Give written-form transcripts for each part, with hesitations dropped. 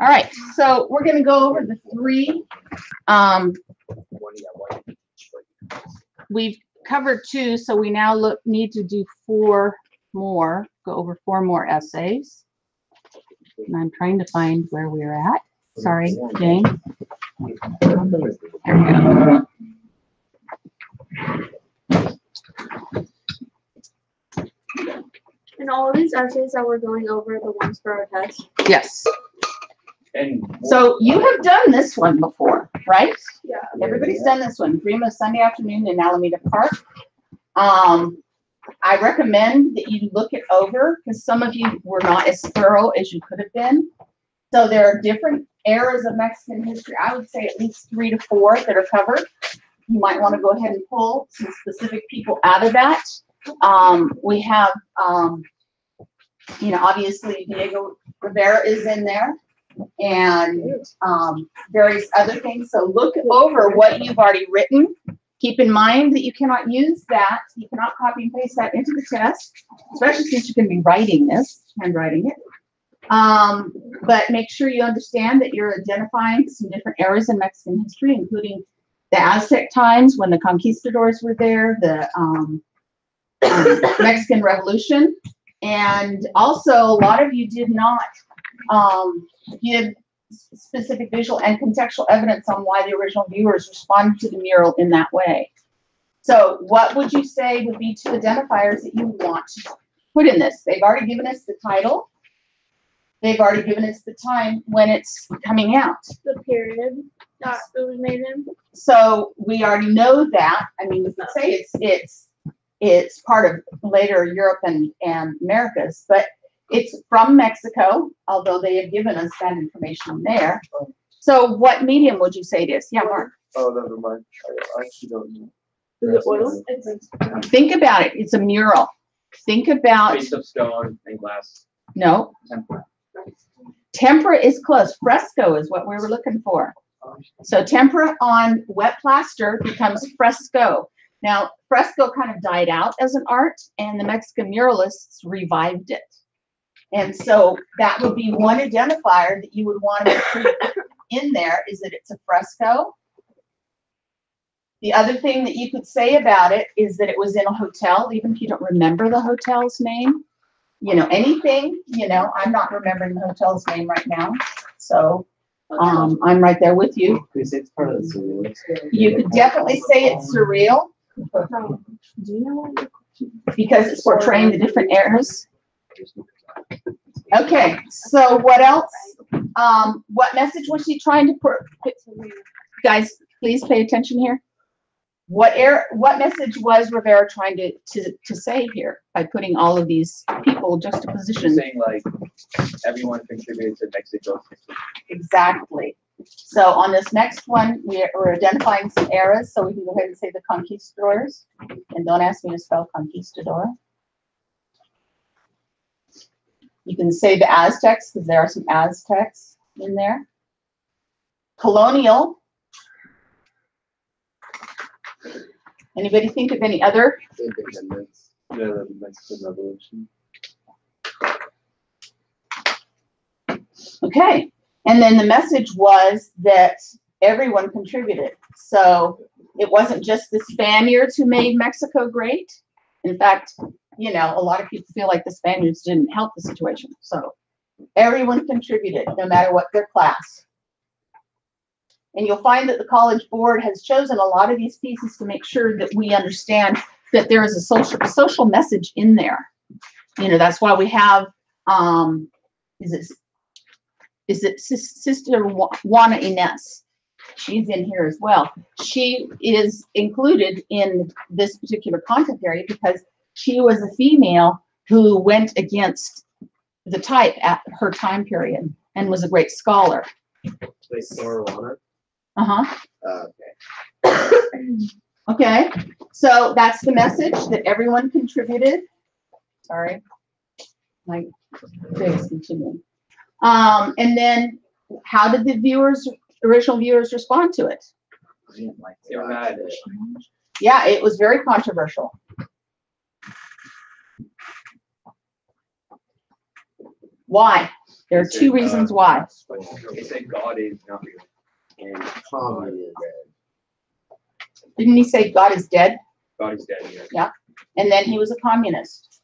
All right, so we're going to go over the three. We've covered two, so we now need to do four more, go over four more essays. And I'm trying to find where we're at. Sorry, Jane. There we go. And all of these essays that we're going over are the ones for our test. Yes. And So you have done this one before, right? Yeah. Everybody's done this one. Dream of Sunday Afternoon in Alameda Park. I recommend that you look it over because some of you were not as thorough as you could have been. So there are different eras of Mexican history. I would say at least 3 to 4 that are covered. You might want to go ahead and pull some specific people out of that. We have, obviously Diego Rivera is in there and various other things. So look over what you've already written. Keep in mind that you cannot use that. You cannot copy and paste that into the test, especially since you can be writing this, handwriting it. But make sure you understand that you're identifying some different eras in Mexican history, including the Aztec times when the conquistadors were there, the Mexican Revolution, and also a lot of you did not give specific visual and contextual evidence on why the original viewers responded to the mural in that way. So what would you say would be two identifiers that you want to put in this? They've already given us the title. They've already given us the time when it's coming out. The period that it was made in. So we already know that. I mean, we could say it's part of later Europe and Americas, but it's from Mexico, although they have given us that information there. So what medium would you say it is? Yeah, Mark. oh, never mind. I actually don't know. Is it oil? Think about it. It's a mural. Think about, Piece of stone and glass. no, Tempera. tempera is close. Fresco is what we were looking for. So tempera on wet plaster becomes fresco. Now, fresco kind of died out as an art, and the Mexican muralists revived it. And so that would be one identifier that you would want to put in there, is that it's a fresco. The other thing that you could say about it is that it was in a hotel, even if you don't remember the hotel's name. Anything, I'm not remembering the hotel's name right now. So I'm right there with you. Because it's part of the surreal. You could definitely say it's surreal Do you know what? because it's portraying the different eras. Okay, so what else? What message was she trying to put? Guys, please pay attention here. What message was Rivera trying to say here by putting all of these people juxtaposition? Saying like everyone contributed to Mexico's history. Exactly. So on this next one, we're identifying some eras, so we can go ahead and say the conquistadors. And don't ask me to spell conquistador. You can say the Aztecs, because there are some Aztecs in there. Colonial. Anybody think of any other? Independence. Yeah, the Mexican Revolution. Okay. And then the message was that everyone contributed. So it wasn't just the Spaniards who made Mexico great. In fact, a lot of people feel like the Spaniards didn't help the situation. So everyone contributed, no matter what their class. And you'll find that the College Board has chosen a lot of these pieces to make sure that we understand that there is a social message in there. That's why we have, is it Sister Juana Inez? She's in here as well. She is included in this particular content area because she was a female who went against the type at her time period and was a great scholar. Like Juana. Uh-huh. Okay, so that's the message, that everyone contributed. Sorry, my day is continuing. And then how did the original viewers respond to it? They were mad. Yeah, it was very controversial. Why? There are They two said, reasons why. They say God is not real. And Comedy is Didn't he say God is dead? God is dead. Yeah. And then he was a communist.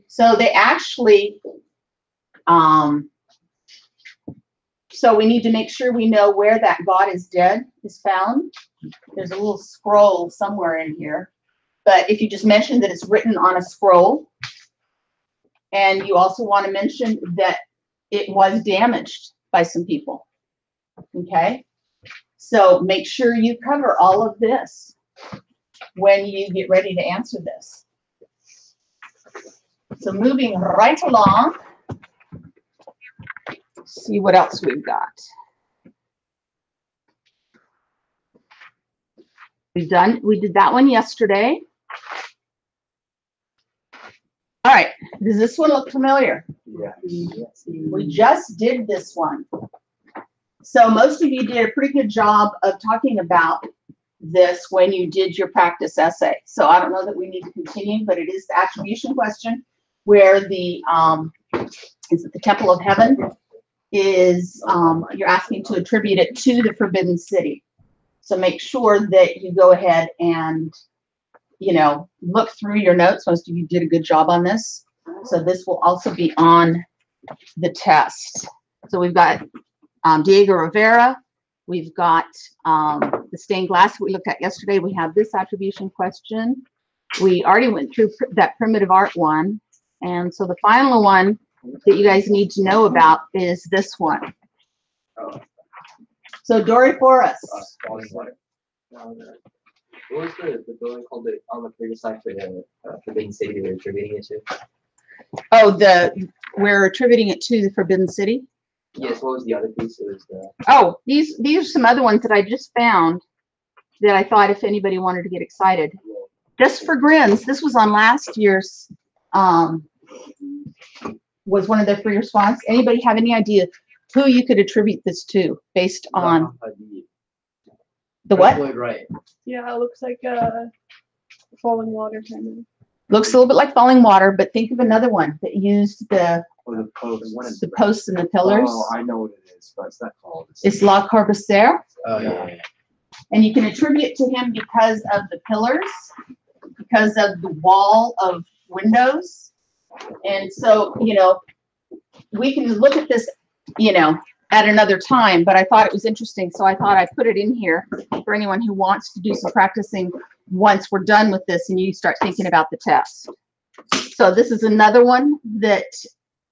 So they actually, so we need to make sure we know where that God is dead is found. There's a little scroll somewhere in here. But if you just mention that it's written on a scroll, and you also want to mention that it was damaged by some people. Okay? So make sure you cover all of this when you get ready to answer this. So moving right along, see what else we've got. We did that one yesterday. All right, does this one look familiar? Yeah. We just did this one. So most of you did a pretty good job of talking about this when you did your practice essay. So I don't know that we need to continue, but it is the attribution question where the, is it the Temple of Heaven? Is, you're asking to attribute it to the Forbidden City. So make sure that you go ahead and, you know, look through your notes. Most of you did a good job on this. So this will also be on the test. So we've got Diego Rivera. We've got the stained glass we looked at yesterday. We have this attribution question. We already went through that primitive art one. And so the final one that you guys need to know about is this one. So Dory Forest. Falling water. What was the building called on the previous side for the Forbidden City we were attributing it to? Oh, we're attributing it to the Forbidden City. Yes, what was the other piece? It was the Oh, these are some other ones that I just found that I thought if anybody wanted to get excited. Just for grins, this was on last year's, was one of their free response. Anybody have any idea who you could attribute this to based on the what? Floyd Wright. Yeah, it looks like falling water kind of. Looks a little bit like Falling Water, but think of another one that used the Or the post. posts and the pillars. Oh, I know what it is, but it's not called. It's La Corbusière. Oh yeah. And you can attribute to him because of the pillars, because of the wall of windows. And so, you know, we can look at this, you know, at another time, but I thought it was interesting. So I thought I'd put it in here for anyone who wants to do some practicing once we're done with this and you start thinking about the test. So this is another one that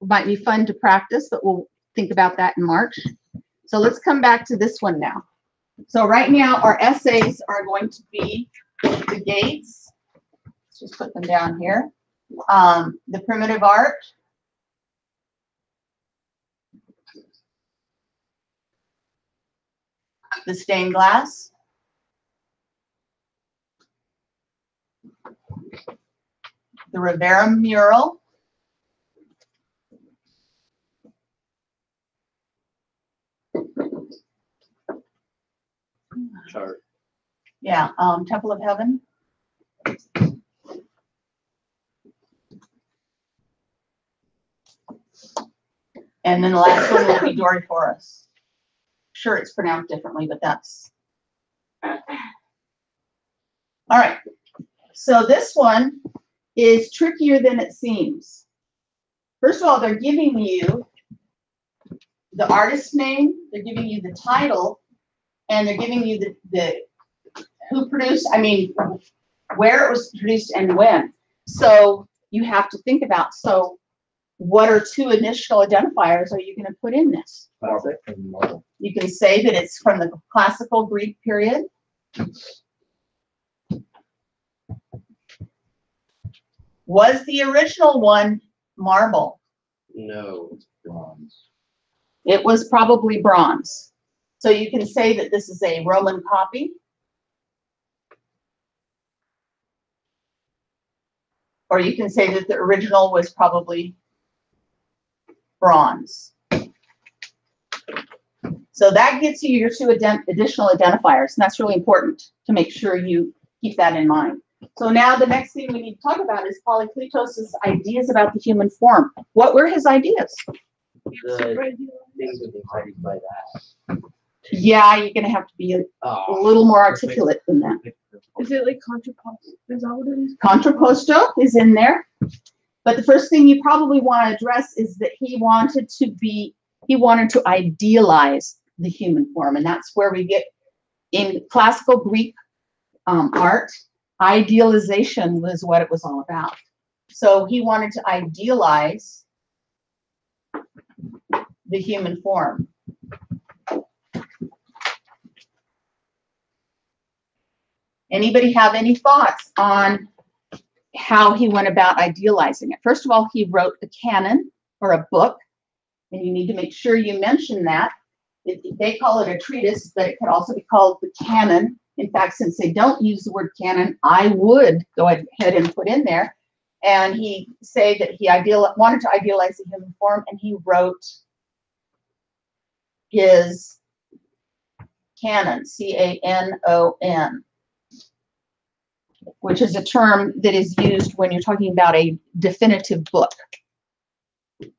might be fun to practice, but we'll think about that in March. So let's come back to this one now. So right now our essays are going to be the gates. Let's just put them down here. The primitive art. The stained glass. The Rivera mural. Chart. Yeah, Temple of Heaven. And then the last one will be Dory Forest. Sure, it's pronounced differently, but that's. All right. So this one is trickier than it seems. First of all, they're giving you the artist name, they're giving you the title, and they're giving you the who produced, I mean, where it was produced and when. So you have to think about, so what are two initial identifiers are you going to put in this? Classic and model. You can say that it's from the classical Greek period. Was the original one marble? No, it's bronze. It was probably bronze. So you can say that this is a Roman copy. Or you can say that the original was probably bronze. So that gets you your two additional identifiers, and that's really important to make sure you keep that in mind. So now the next thing we need to talk about is Polykletos's ideas about the human form. What were his ideas? The things would be hard by that. Yeah, you're gonna have to be a Oh. little more articulate than that. Is it like contraposto? Is that what it is? Contrapposto is in there. But the first thing you probably want to address is that he wanted to idealize the human form. And that's where we get in classical Greek art, idealization was what it was all about. So he wanted to idealize the human form. Anybody have any thoughts on how he went about idealizing it? First of all, he wrote a canon or a book, and you need to make sure you mention that. They call it a treatise, but it could also be called the canon. In fact, since they don't use the word canon, I would go ahead and put in there. And he say that he wanted to idealize the human form, and he wrote his canon, C-A-N-O-N, which is a term that is used when you're talking about a definitive book.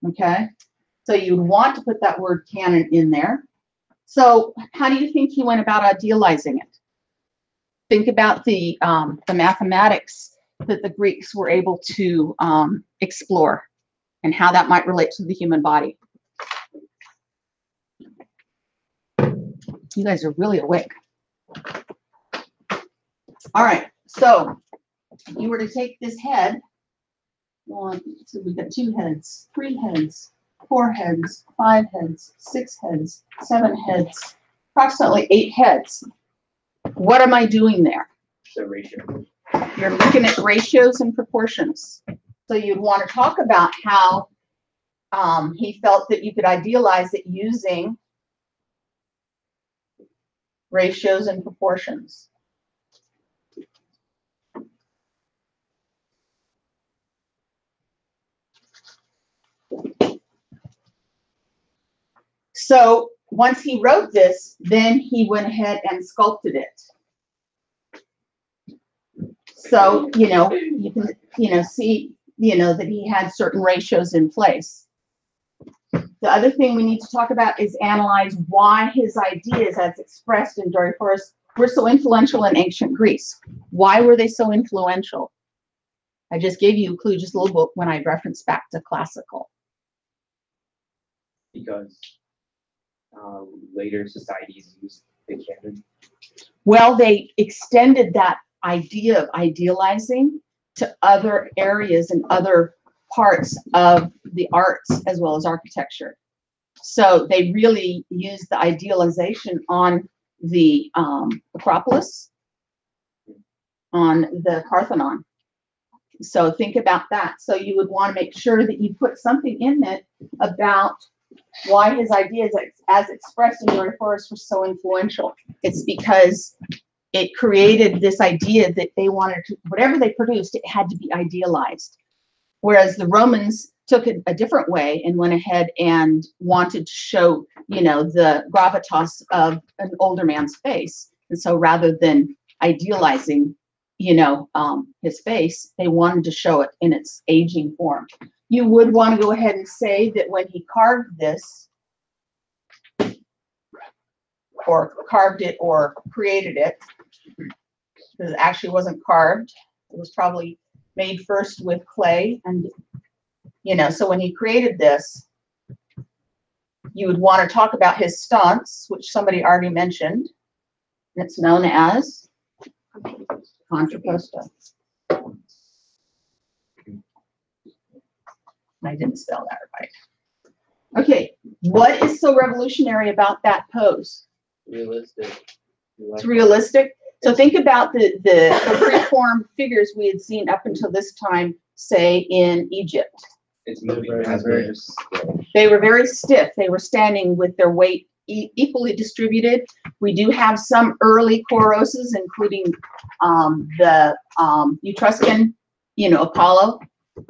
Okay, so you'd want to put that word canon in there. So how do you think he went about idealizing it? Think about the mathematics that the Greeks were able to explore and how that might relate to the human body. You guys are really awake. All right, so if you were to take this head, so we've got 2 heads, 3 heads, 4 heads, 5 heads, 6 heads, 7 heads, approximately 8 heads. What am I doing there? The ratio. You're looking at ratios and proportions. So you'd want to talk about how he felt that you could idealize it using ratios and proportions. So once he wrote this, then he went ahead and sculpted it. So, you can, see, that he had certain ratios in place. The other thing we need to talk about is analyze why his ideas as expressed in Doryphorus were so influential in ancient Greece. Why were they so influential? I just gave you a clue just a little bit when I referenced back to classical. Because later societies used the canon. Well, they extended that idea of idealizing to other areas and other parts of the arts as well as architecture. So they really used the idealization on the Acropolis, on the Parthenon. So think about that. So you would want to make sure that you put something in it about why his ideas as expressed in Doryphorus were so influential. It's because it created this idea that they wanted to, whatever they produced, it had to be idealized. Whereas the Romans took it a different way and went ahead and wanted to show, the gravitas of an older man's face. And so rather than idealizing, his face, they wanted to show it in its aging form. You would want to go ahead and say that when he carved this, or carved it or created it, because it actually wasn't carved, it was probably made first with clay. And, so when he created this, you would want to talk about his stance, which somebody already mentioned. It's known as contrapposto. I didn't spell that right. Okay, what is so revolutionary about that pose? Realistic. It's realistic. So think about the preformed figures we had seen up until this time, say in Egypt. It's moving faster. They were very stiff. They were standing with their weight equally distributed. We do have some early Koroses, including the Etruscan, Apollo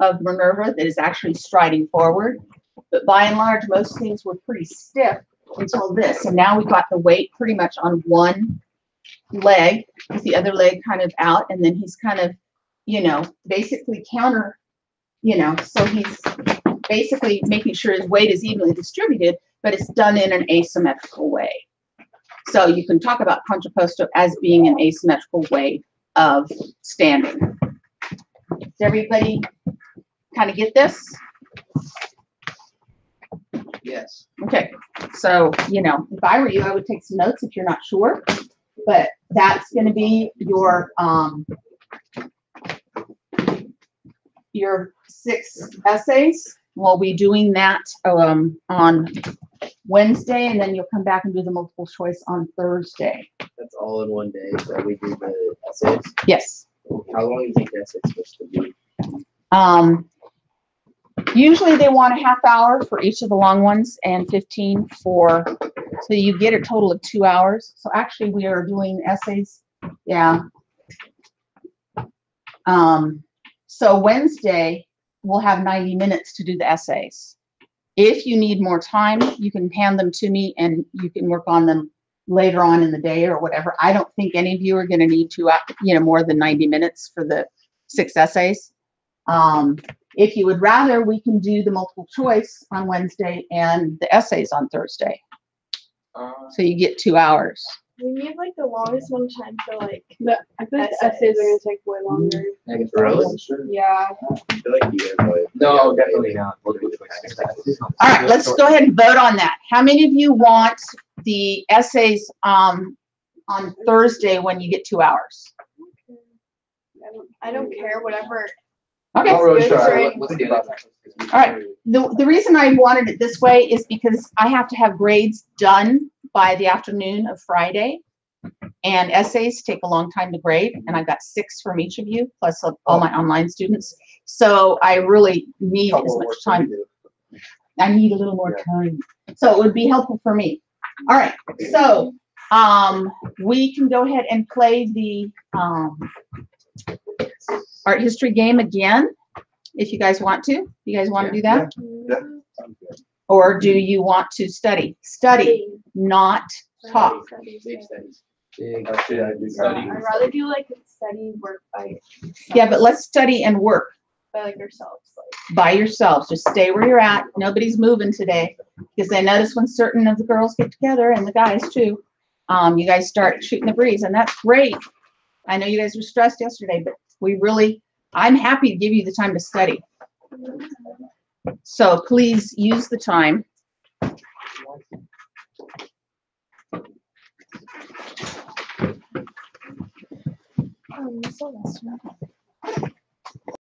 of Minerva that is actually striding forward. But by and large, most things were pretty stiff until this. And now we've got the weight pretty much on one leg with the other leg kind of out, and then he's kind of, basically counter, so he's basically making sure his weight is evenly distributed, but it's done in an asymmetrical way. So you can talk about contrapposto as being an asymmetrical way of standing. Does everybody kind of get this? Yes. Okay, so, if I were you, I would take some notes if you're not sure, but that's gonna be your 6 essays. We'll be doing that, on Wednesday, and then you'll come back and do the multiple choice on Thursday. That's all in one day, so we do the essays. Yes. How long do you think the essays supposed to be? Usually they want a half hour for each of the long ones and 15 so you get a total of 2 hours. So actually we are doing essays. Yeah. So Wednesday we'll have 90 minutes to do the essays. If you need more time, you can hand them to me and you can work on them later on in the day or whatever. I don't think any of you are going to need more than 90 minutes for the 6 essays. If you would rather, we can do the multiple choice on Wednesday and the essays on Thursday. So you get 2 hours. We need like the longest one time for like. I think the essays are gonna take way longer. Really? Yeah. I feel like you guys probably. No, definitely not. Multiple choice. All right, let's go ahead and vote on that. How many of you want the essays on Thursday when you get 2 hours? I don't care, whatever. Okay. Not really sure. Right. What's the other? All right. The reason I wanted it this way is because I have to have grades done by the afternoon of Friday. And essays take a long time to grade, and I've got 6 from each of you, plus all my online students. So I really need as much time. I need a little more time. So it would be helpful for me. All right, so we can go ahead and play the art history game again, if you guys want to. You guys want to do that? Yeah. Sounds good. Or do you want to study? Study, not talk. Big studies. Actually, I do. Study. I'd rather do like study work by. Yeah, but let's study and work By like yourselves, like. by yourselves. Just stay where you're at. Nobody's moving today. Because I notice when certain of the girls get together, and the guys too, you guys start shooting the breeze, and that's great. I know you guys were stressed yesterday, but I'm happy to give you the time to study. So please use the time. So that's not.